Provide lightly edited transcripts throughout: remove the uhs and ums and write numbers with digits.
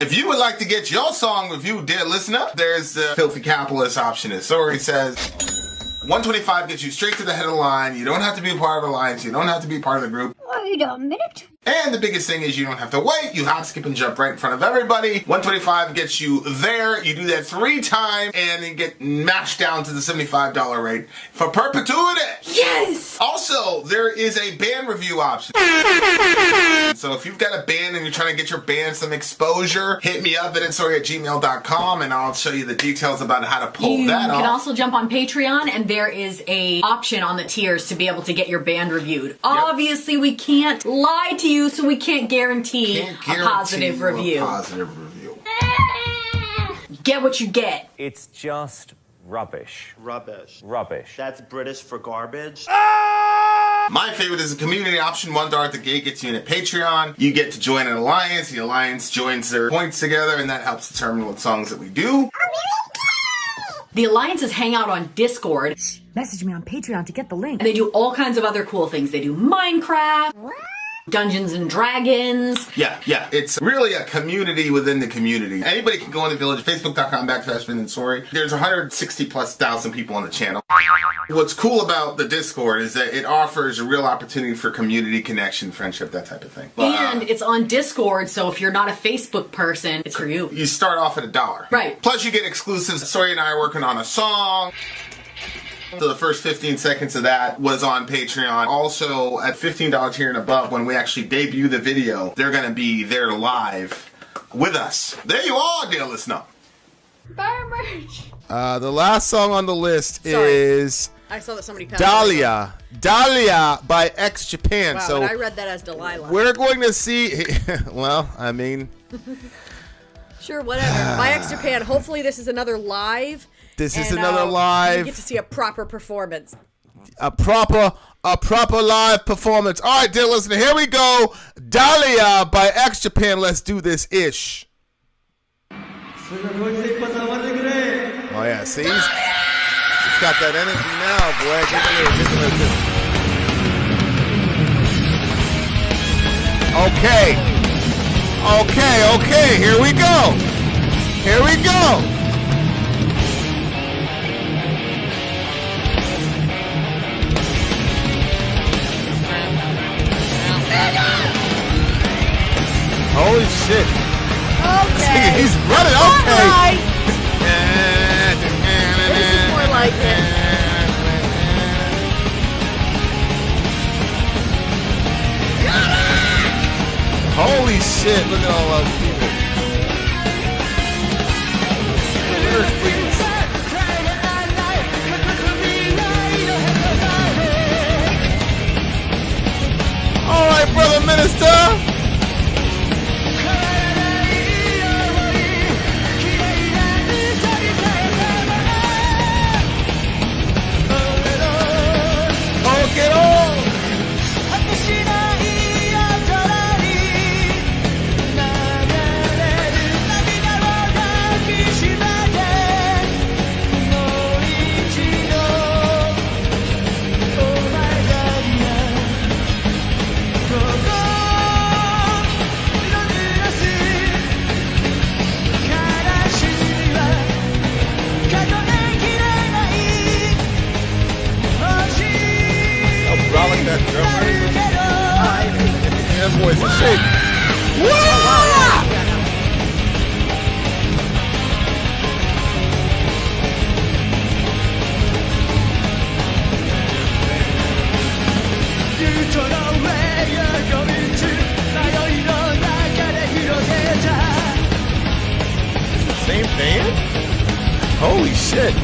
If you would like to get your song reviewed, dear listener, there's the filthy capitalist option. As Sori says, $125 gets you straight to the head of the line. You don't have to be a part of the alliance. You don't have to be part of the group. Wait a minute. And the biggest thing is you don't have to wait. You hop, skip, and jump right in front of everybody. $125 gets you there. You do that 3 times, and you get mashed down to the $75 rate for perpetuity. Yes! Also, there is a band review option. So if you've got a band and you're trying to get your band some exposure, hit me up at vinsori@gmail.com, and I'll show you the details about how to pull that off. You can also jump on Patreon, and there is a option on the tiers to be able to get your band reviewed. Yep. Obviously, we can't lie to you, so we can't guarantee a positive review. Get what you get. It's just rubbish. Rubbish. Rubbish. That's British for garbage. My favorite is the community option. $1 at the gate gets you in at Patreon. You get to join an alliance. The alliance joins their points together, and that helps determine what songs that we do. The alliances hang out on Discord. Message me on Patreon to get the link. And they do all kinds of other cool things. They do Minecraft, Dungeons and Dragons. Yeah. It's really a community within the community. Anybody can go on the village, facebook.com/Vin and Sori. There's 160,000+ people on the channel. What's cool about the Discord is that it offers a real opportunity for community connection, friendship, that type of thing. And it's on Discord, so if you're not a Facebook person, it's for you. You start off at $1. Right. Plus you get exclusives. Sori and I are working on a song. So the first 15 seconds of that was on Patreon. Also, at $15 tier and above, when we actually debut the video, they're going to be there live with us. There you are, dear listener. Buy merch. The last song on the list is I saw that somebody passed Dahlia. Dahlia by X Japan. Wow, so and I read that as Delilah. we're going to see, well, I mean. Sure, whatever. By X Japan. Hopefully this is another live. This is another live. You get to see a proper performance. A proper live performance. All right, dear listener, here we go. Dahlia by X Japan. Let's do this ish. Oh yeah, see? He's got that energy now, boy. Get a little. Okay, here we go. Holy shit. Okay. He's running, okay. Right. This is more like it. Holy shit, look at all those people. Lyrics, please. All right, brother minister. Get on! That drum that voice is shaking. It's the same band? Holy shit.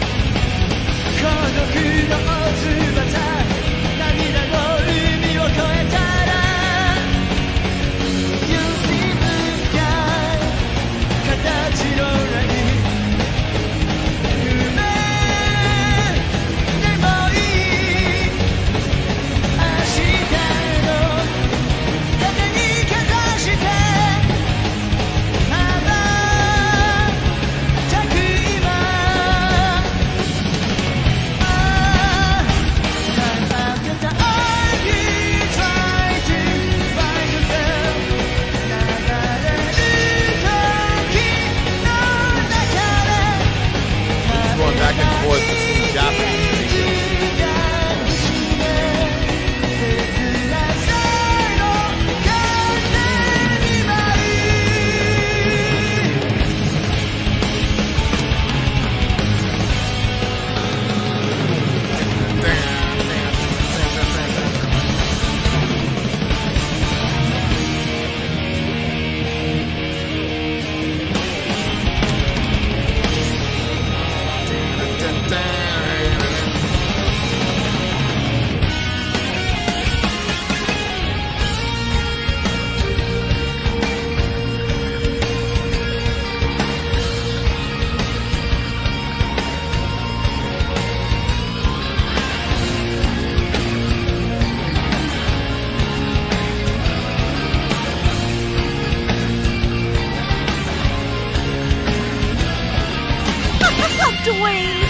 Dwayne.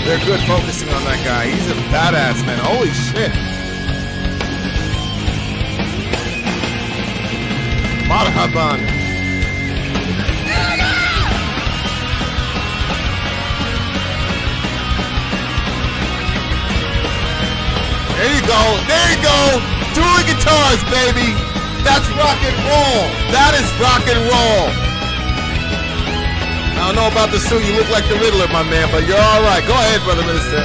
They're good focusing on that guy. He's a badass, man. Holy shit. Marhaban. There you go. There you go. Dual guitars, baby. That's rock and roll. That is rock and roll. I don't know about the suit. You look like the Riddler, my man, but you're all right. Go ahead, Brother Minister.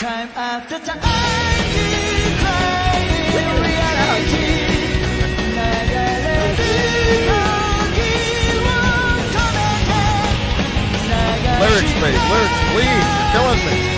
Time after time you cry in reality. Lyrics, mate. Lyrics, please. You're killing me.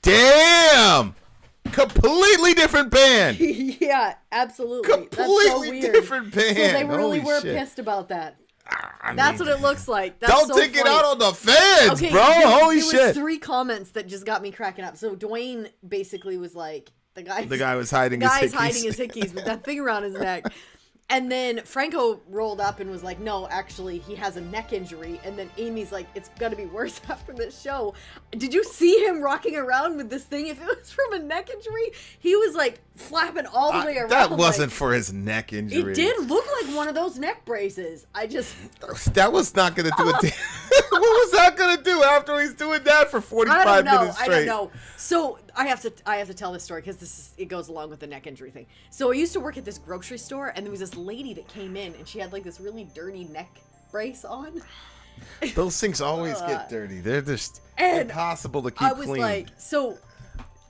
Damn! Completely different band. Yeah, absolutely. Completely That's so weird. different band. So they really Holy were shit. pissed about that. I That's mean, what it looks like. That's don't so take it funny. out on the fans, Okay, bro. Holy there shit. was 3 comments that just got me cracking up. So Dwayne basically was like, the guy was hiding his guy's hickeys. hiding his hickeys with that thing around his neck. And then Franco rolled up and was like, no, actually, he has a neck injury. And then Amy's like, it's going to be worse after this show. Did you see him rocking around with this thing? If it was from a neck injury, he was like flapping all the way around. That wasn't like, for his neck injury. it did look like one of those neck braces. That was not going to do it. What was that gonna do after he's doing that for 45 minutes straight? I don't know. So I have to tell this story because it goes along with the neck injury thing. So I used to work at this grocery store, and there was this lady that came in, and she had like this really dirty neck brace on. Those things always get dirty. They're just impossible to keep clean. I was like, so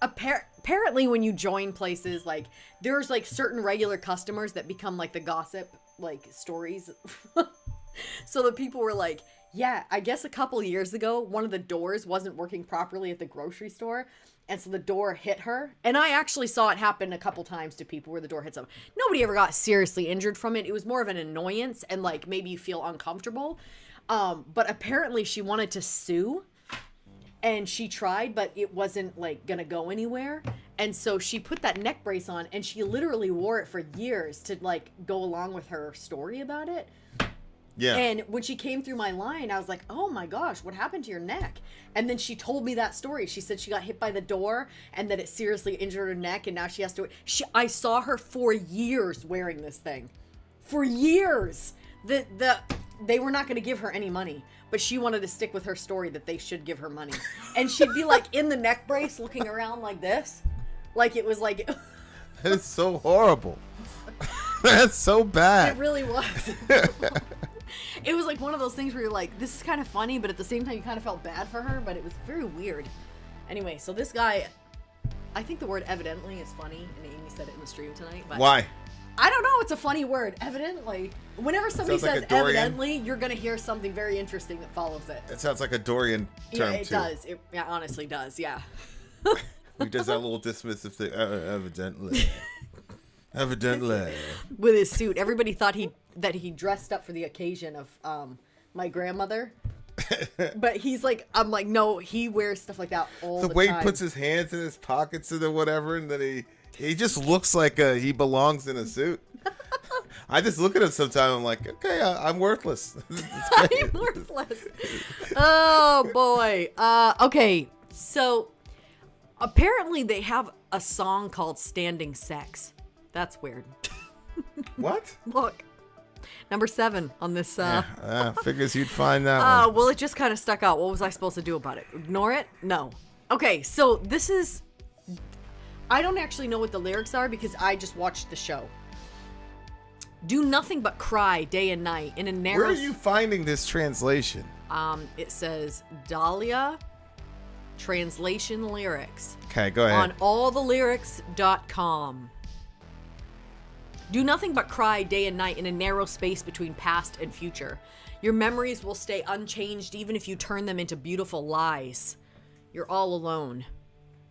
apparently when you join places, like there's like certain regular customers that become like the gossip like stories. So the people were like, yeah, I guess a couple years ago, one of the doors wasn't working properly at the grocery store. And so the door hit her. And I actually saw it happen a couple times to people where the door hits them. Nobody ever got seriously injured from it. It was more of an annoyance and like maybe you feel uncomfortable. But apparently she wanted to sue. And she tried, but it wasn't like gonna go anywhere. And so she put that neck brace on and she literally wore it for years to like go along with her story about it. Yeah. And when she came through my line, I was like, oh my gosh, what happened to your neck? And then she told me that story. She said she got hit by the door and that it seriously injured her neck. And now she has to, I saw her for years wearing this thing. For years. They were not going to give her any money, but she wanted to stick with her story that they should give her money. And she'd be like in the neck brace looking around like this. Like it was like. That is so horrible. That's so bad. It really was. It was like one of those things where you're like, this is kind of funny, but at the same time you kind of felt bad for her, but it was very weird. Anyway, so this guy, I think the word evidently is funny, and Amy said it in the stream tonight. But why? I don't know, it's a funny word, evidently. Whenever somebody Sounds says like a Dorian. evidently, you're going to hear something very interesting that follows it. It sounds like a Dorian term, Yeah, it too. does. It honestly does, yeah. He does that little dismissive thing. Evidently. Evidently. With his suit. Everybody thought that he dressed up for the occasion of my grandmother. But he's like, I'm like, no, he wears stuff like that all the time. The way he puts his hands in his pockets and whatever, and then he just looks like he belongs in a suit. I just look at him sometimes. I'm like, okay, I'm worthless. I'm worthless. Oh boy. Okay, so apparently they have a song called "Standing Sex." That's weird. What? Look, number 7 on this. Figures you'd find that one. Well, it just kind of stuck out. What was I supposed to do about it? Ignore it? No. Okay, so this is. I don't actually know what the lyrics are because I just watched the show. Do nothing but cry day and night in a narrow. Where are you finding this translation? It says Dahlia translation lyrics. Okay, go ahead. On allthelyrics.com. Do nothing but cry day and night in a narrow space between past and future. Your memories will stay unchanged even if you turn them into beautiful lies. You're all alone.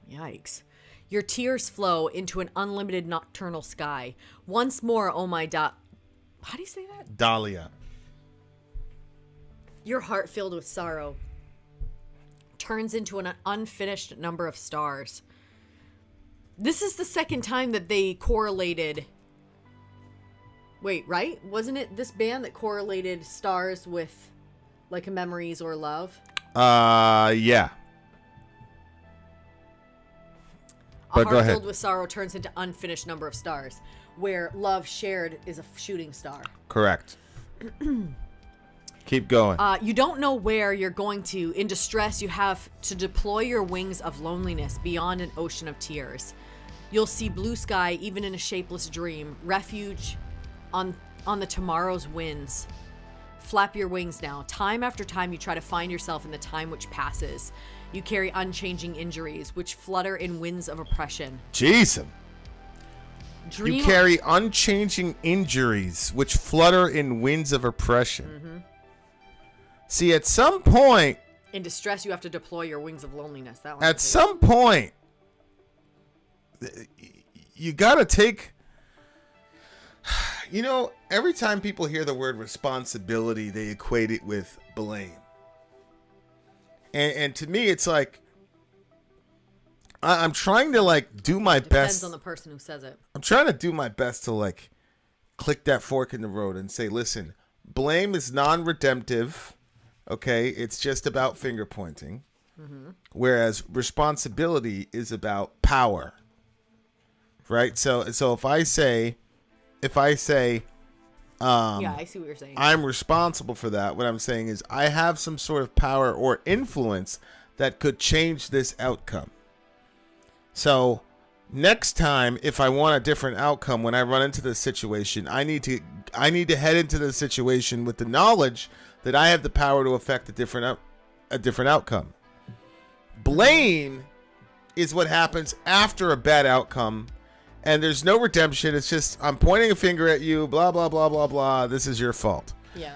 Yikes. Your tears flow into an unlimited nocturnal sky. Once more, oh my how do you say that? Dahlia. Your heart filled with sorrow turns into an unfinished number of stars. This is the second time that they correlated. Wait, right? Wasn't it this band that correlated stars with like memories or love? Yeah. But A go heart ahead. filled with sorrow turns into unfinished number of stars, where love shared is a shooting star. Correct. Keep going. You don't know where you're going to. In distress, you have to deploy your wings of loneliness beyond an ocean of tears. You'll see blue sky even in a shapeless dream, refuge on the tomorrow's winds. Flap your wings now. Time after time you try to find yourself in the time which passes. You carry unchanging injuries which flutter in winds of oppression. Jeez. Dream You carry unchanging injuries which flutter in winds of oppression. Mm-hmm. See, at some point, In distress, you have to deploy your wings of loneliness. That one. at some point, you gotta take. You know, every time people hear the word responsibility, they equate it with blame. And to me, it's like I'm trying to like do my Depends best. on the person who says it. I'm trying to do my best to like click that fork in the road and say, listen, blame is non-redemptive. Okay, it's just about finger pointing. Mm-hmm. Whereas responsibility is about power. Right? So if I say Yeah, I see what you're saying. I'm responsible for that. What I'm saying is I have some sort of power or influence that could change this outcome. So next time, if I want a different outcome, when I run into this situation, I need to head into the situation with the knowledge that I have the power to affect a different outcome. Blame is what happens after a bad outcome, and there's no redemption. It's just, I'm pointing a finger at you, blah, blah, blah, blah, blah. This is your fault. Yeah.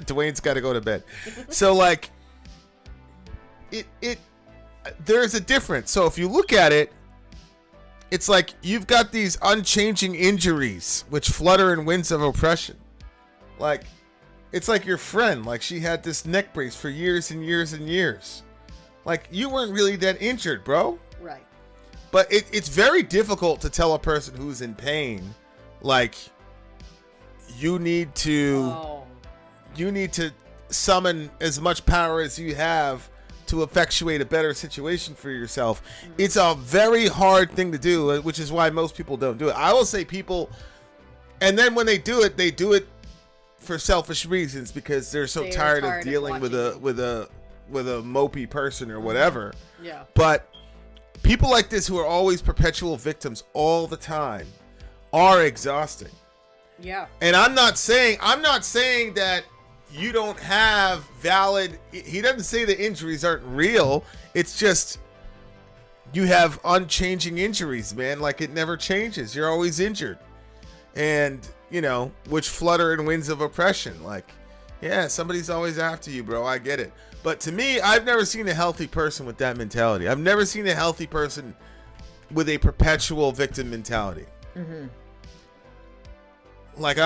Dwayne's got to go to bed. So, like, there's a difference. So if you look at it, it's like you've got these unchanging injuries which flutter in winds of oppression. Like, it's like your friend, like she had this neck brace for years and years and years. Like, you weren't really that injured, bro. Right. But it's very difficult to tell a person who's in pain, like, you need to summon as much power as you have to effectuate a better situation for yourself. It's a very hard thing to do, which is why most people don't do it. I will say people, and then when they do it for selfish reasons because they're so tired of dealing with a mopey person or whatever. Yeah. But people like this who are always perpetual victims all the time are exhausting. Yeah. And I'm not saying that you don't have valid, he doesn't say the injuries aren't real. It's just you have unchanging injuries, man. Like, it never changes. You're always injured. And, you know, which flutter in winds of oppression. Like, yeah, somebody's always after you, bro. I get it. But to me, I've never seen a healthy person with that mentality. I've never seen a healthy person with a perpetual victim mentality. Mm-hmm. Like,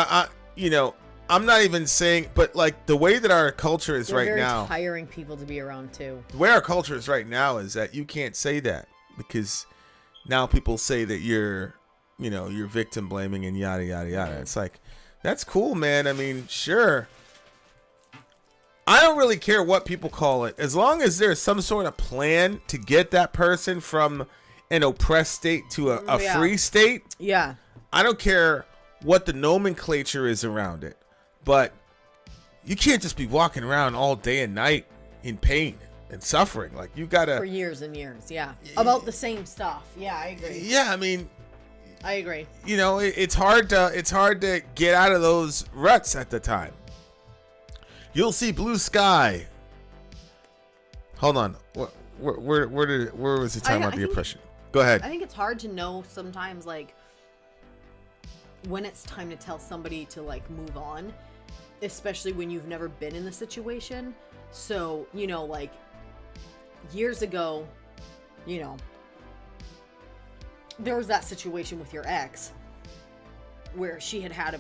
I'm not even saying, but like the way that our culture is right now, tiring people to be around too. The way our culture is right now is that you can't say that because now people say that you're victim blaming and yada yada yada. It's like, that's cool, man. I mean, sure. I don't really care what people call it, as long as there's some sort of plan to get that person from an oppressed state to a free state. Yeah. I don't care what the nomenclature is around it. But you can't just be walking around all day and night in pain and suffering. Like, you gotta, for years and years, yeah, about the same stuff. Yeah, I agree. Yeah, I mean, I agree. You know, it's hard to get out of those ruts at the time. You'll see blue sky. Hold on, where was the time about the oppression? Go ahead. I think it's hard to know sometimes, like, when it's time to tell somebody to, like, move on. Especially when you've never been in the situation. So, you know, like, years ago, you know, there was that situation with your ex where she had a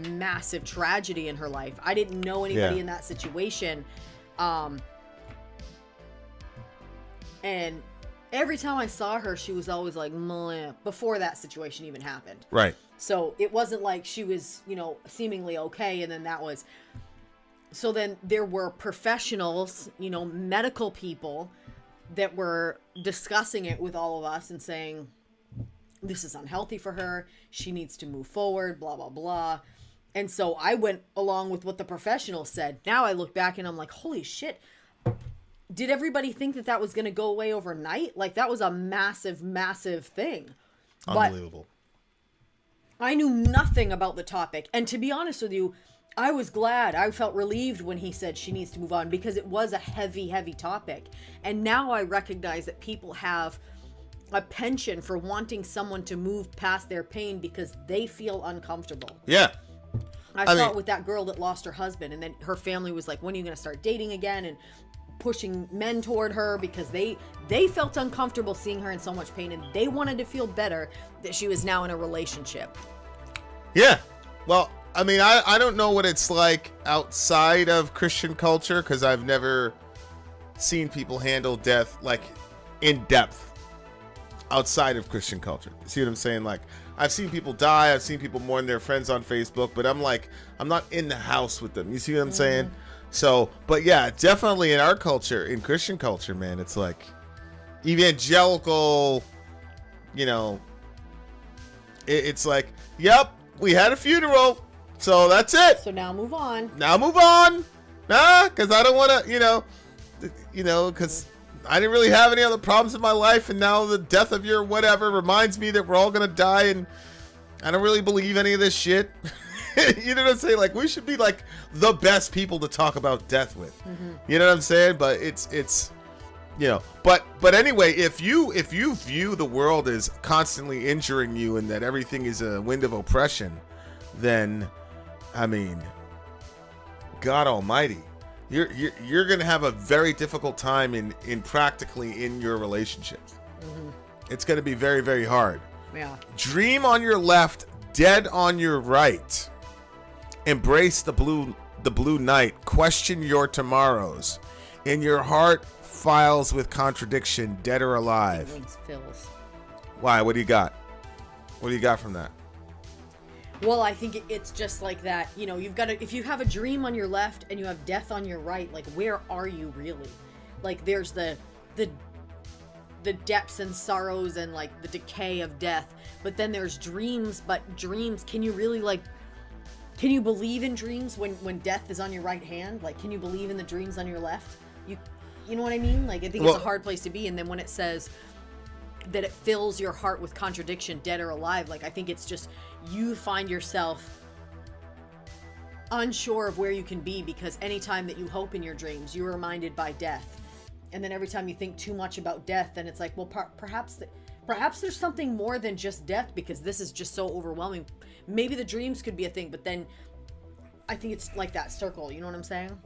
massive tragedy in her life. I didn't know anybody in that situation. And every time I saw her, she was always like, meh, before that situation even happened. Right. So it wasn't like she was, seemingly okay. And then so then there were professionals, medical people that were discussing it with all of us and saying, this is unhealthy for her. She needs to move forward, blah, blah, blah. And so I went along with what the professionals said. Now I look back and I'm like, holy shit. Did everybody think that was going to go away overnight? Like, that was a massive, massive thing. Unbelievable. But I knew nothing about the topic. And to be honest with you, I was glad. I felt relieved when he said she needs to move on because it was a heavy, heavy topic. And now I recognize that people have a penchant for wanting someone to move past their pain because they feel uncomfortable. Yeah. I saw it with that girl that lost her husband. And then her family was like, when are you going to start dating again? And pushing men toward her because they felt uncomfortable seeing her in so much pain, and they wanted to feel better that she was now in a relationship. Yeah. Well, I mean, I don't know what it's like outside of Christian culture because I've never seen people handle death like in depth outside of Christian culture. See what I'm saying? Like, I've seen people die, I've seen people mourn their friends on Facebook, but I'm not in the house with them. You see what I'm saying? So, but yeah, definitely in our culture, in Christian culture, man, it's like evangelical, it's like, yep, we had a funeral, so that's it. So now move on. Now move on. Because I don't want to, because I didn't really have any other problems in my life, and now the death of your whatever reminds me that we're all going to die, and I don't really believe any of this shit. You know what I'm saying? Like, we should be like the best people to talk about death with. Mm-hmm. You know what I'm saying? But it's but anyway, if you view the world as constantly injuring you and that everything is a wind of oppression, then I mean, God Almighty, you're gonna have a very difficult time in practically in your relationships. Mm-hmm. It's gonna be very, very hard. Yeah. Dream on your left, dead on your right. Embrace the blue night. Question your tomorrows. In your heart, files with contradiction, dead or alive. Why? What do you got? What do you got from that? Well, I think it's just like that. You've got to, if you have a dream on your left and you have death on your right, like, where are you really? Like, there's the depths and sorrows and like the decay of death, but then there's dreams. But dreams, can you really can you believe in dreams when death is on your right hand? Like, can you believe in the dreams on your left? You know what I mean? Like, I think it's a hard place to be. And then when it says that it fills your heart with contradiction, dead or alive, like, I think it's just you find yourself unsure of where you can be, because anytime that you hope in your dreams, you're reminded by death. And then every time you think too much about death, then it's like, well, perhaps there's something more than just death, because this is just so overwhelming. Maybe the dreams could be a thing, but then I think it's like that circle. You know what I'm saying?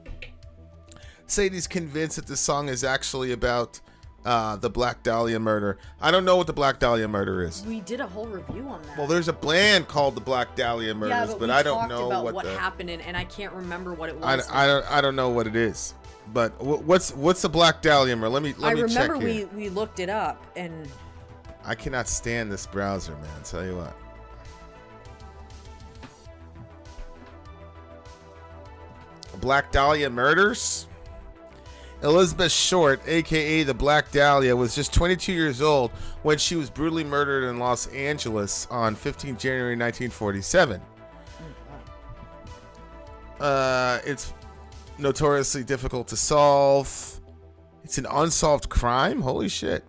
Sadie's convinced that the song is actually about the Black Dahlia murder. I don't know what the Black Dahlia murder is. We did a whole review on that. Well, there's a band called the Black Dahlia murders, but I don't know about what happened, and I can't remember what it was. I don't know what it is. But what's the Black Dahlia murder? Let me check here. I remember we looked it up, and I cannot stand this browser, man. I'll tell you what. Black Dahlia murders. Elizabeth Short, aka the Black Dahlia, was just 22 years old when she was brutally murdered in Los Angeles on 15 January 1947. It's notoriously difficult to solve. It's an unsolved crime? Holy shit.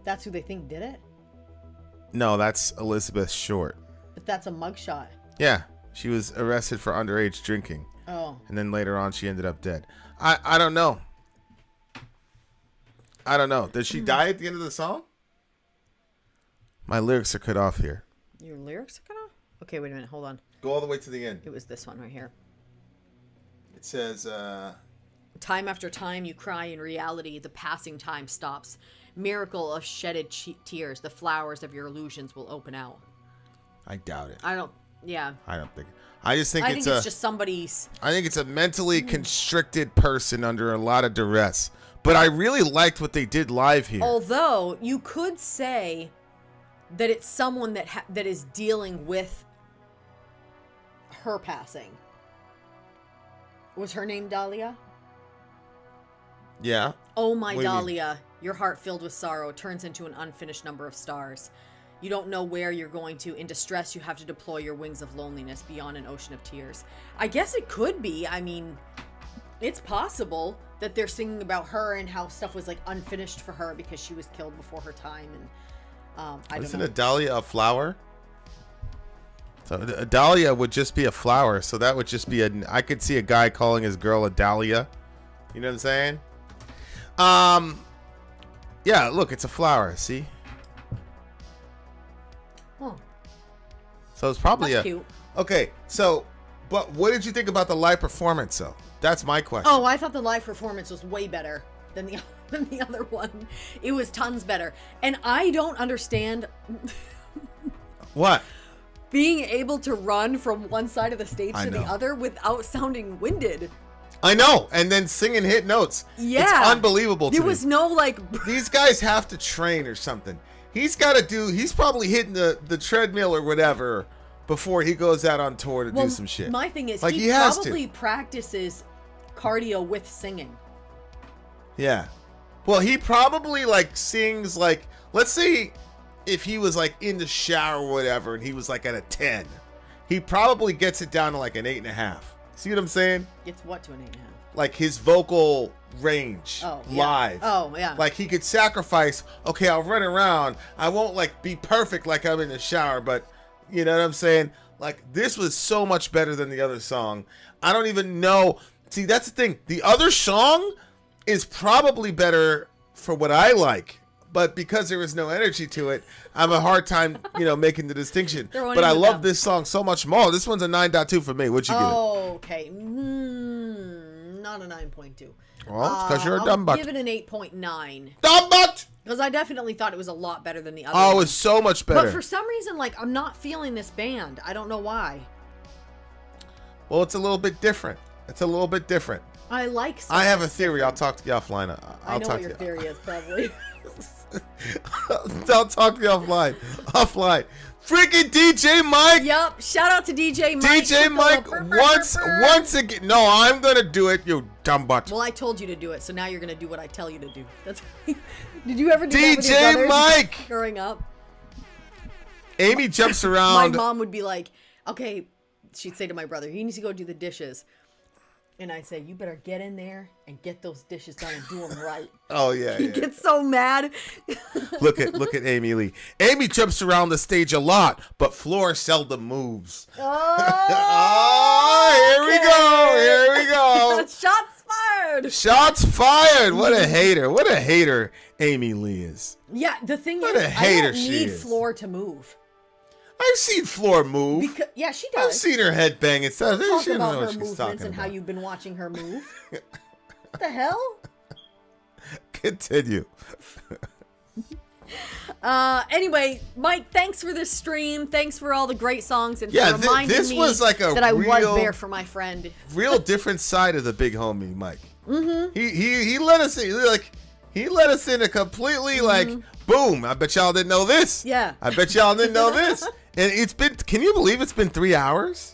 That's who they think did it? No, that's Elizabeth Short. But that's a mugshot. Yeah. She was arrested for underage drinking. Oh. And then later on, she ended up dead. I don't know. I don't know. Did she die at the end of the song? My lyrics are cut off here. Your lyrics are cut off? Okay, wait a minute. Hold on. Go all the way to the end. It was this one right here. It says, time after time you cry in reality, the passing time stops. Miracle of shedded tears, the flowers of your illusions will open out. I doubt it. Yeah. I don't think. I think it's just somebody's. I think it's a mentally constricted person under a lot of duress. But I really liked what they did live here. Although you could say that it's someone that is dealing with her passing. Was her name Dahlia? Yeah. Oh my Dahlia, your heart filled with sorrow turns into an unfinished number of stars. You don't know where you're going to. In distress, you have to deploy your wings of loneliness beyond an ocean of tears. I guess it could be. I mean, it's possible that they're singing about her and how stuff was like unfinished for her because she was killed before her time. And I don't know. Isn't a dahlia a flower? So a dahlia would just be a flower. So that would just be I could see a guy calling his girl a dahlia. You know what I'm saying? Yeah, look, it's a flower. See? Oh. So it's probably That's cute. Okay, so, but what did you think about the live performance, though? That's my question. Oh, I thought the live performance was way better than the other one. It was tons better. And I don't understand... What? Being able to run from one side of the stage to the other without sounding winded. I know, and then singing hit notes. Yeah. It's unbelievable to me. There was no, like... These guys have to train or something. He's probably hitting the treadmill or whatever before he goes out on tour to do some shit. My thing is, like he probably practices cardio with singing. Yeah. Well, he probably like sings like, let's say if he was like in the shower or whatever and he was like at a 10, he probably gets it down to like an 8.5. See what I'm saying? Gets what to an 8.5? Like his vocal range live. Oh, yeah. Like he could sacrifice, okay, I'll run around. I won't like be perfect like I'm in the shower, but you know what I'm saying? Like this was so much better than the other song. I don't even know. See, that's the thing. The other song is probably better for what I like, but because there is no energy to it, I have a hard time, making the distinction. But I love this song so much more. This one's a 9.2 for me. What'd you give it? Okay. Not a 9.2. Well, it's because you're a dumb I'll butt. give it an 8.9. Dumb butt! Because I definitely thought it was a lot better than the other Oh, one. it's so much better. But for some reason, like, I'm not feeling this band. I don't know why. Well, it's a little bit different. I like I have a theory. I'll talk to you offline. I know what your theory is, probably. I'll talk to you offline. Freaking DJ Mike. Yep. Shout out to DJ Mike. DJ Mike once again. No, I'm gonna do it. You dumb butt. Well, I told you to do it, so now you're gonna do what I tell you to do. That's. Did you ever do that with your DJ brothers Mike growing up? Amy jumps around. My mom would be like, "Okay," she'd say to my brother, "He needs to go do the dishes." And I say, "You better get in there and get those dishes done and do them right." Oh yeah. He gets so mad. Look at Amy Lee. Amy jumps around the stage a lot, but Floor seldom moves. Here we go. Shots fired. Shots fired. What a hater Amy Lee is. Yeah, the thing What is, a hater I don't she need is. Floor to move. I've seen Floor move. Yeah, she I've does. seen her head bang and stuff. Talk She doesn't know about what her she's movements talking and how about. you've been watching her move. What the hell? Continue. Anyway, Mike, thanks for this stream. Thanks for all the great songs and Yeah, for reminding this me was like a that I was real- there for my friend. Real different side of the big homie, Mike. Mm-hmm. He let us in, he let us in a completely boom. I bet y'all didn't know this. Yeah. I bet y'all didn't know this. And it's been. Can you believe it's been 3 hours?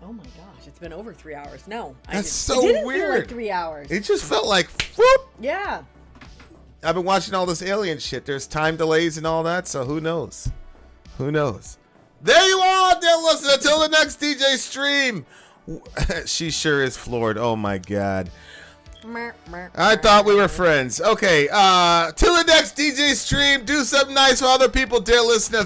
Oh my gosh, it's been over 3 hours. No, That's so it didn't weird. Feel like 3 hours. It just felt like whoop. Yeah. I've been watching all this alien shit. There's time delays and all that, so who knows? Who knows? There you are, dear listener. Until the next DJ stream. She sure is floored. Oh my god. I thought we were friends. Okay, till the next DJ stream, do something nice for other people, dear listener.